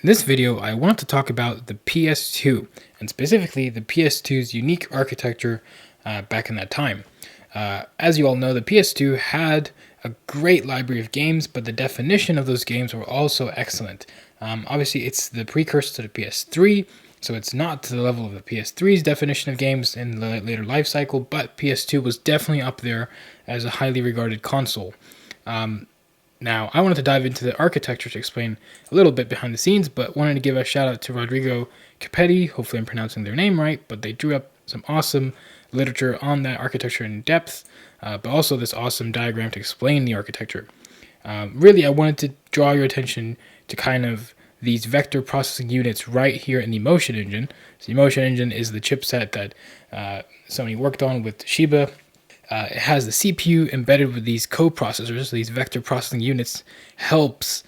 In this video, I want to talk about the PS2, and specifically the PS2's unique architecture back in that time. As you all know, the PS2 had a great library of games, but the definition of those games were also excellent. Obviously, it's the precursor to the PS3, so it's not to the level of the PS3's definition of games in the later life cycle, but PS2 was definitely up there as a highly regarded console. Now, I wanted to dive into the architecture to explain a little bit behind the scenes, but wanted to give a shout out to Rodrigo Capetti. Hopefully I'm pronouncing their name right, but they drew up some awesome literature on that architecture in depth, but also this awesome diagram to explain the architecture. Really, I wanted to draw your attention to kind of these vector processing units right here in the Motion Engine. So the Motion Engine is the chipset that Sony worked on with Toshiba. It has the CPU embedded with these coprocessors. These vector processing units helps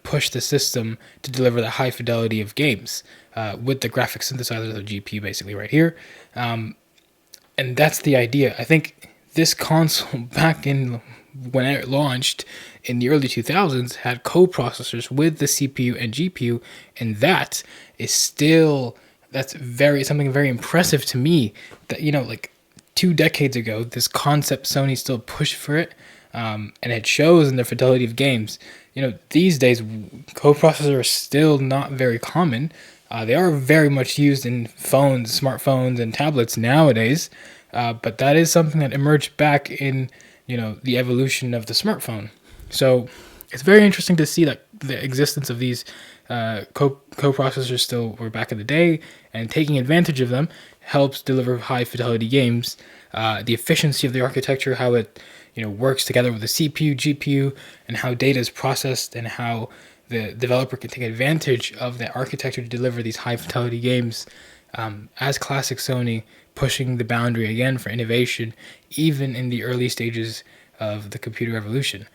push the system to deliver the high fidelity of games with the graphic synthesizer, the GPU basically right here. And that's the idea. I think this console back in when it launched in the early 2000s had coprocessors with the CPU and GPU, and that is still something very impressive to me. That 2 decades ago, this concept Sony still pushed for it, and it shows in the fidelity of games. These days, coprocessors are still not very common. They are very much used in phones, smartphones, and tablets nowadays, but that is something that emerged back in the evolution of the smartphone. So it's very interesting to see that the existence of these coprocessors still were back in the day, and taking advantage of them helps deliver high fidelity games. The efficiency of the architecture, how it works together with the CPU, GPU, and how data is processed, and how the developer can take advantage of that architecture to deliver these high fidelity games. As classic Sony, pushing the boundary again for innovation, even in the early stages of the computer revolution.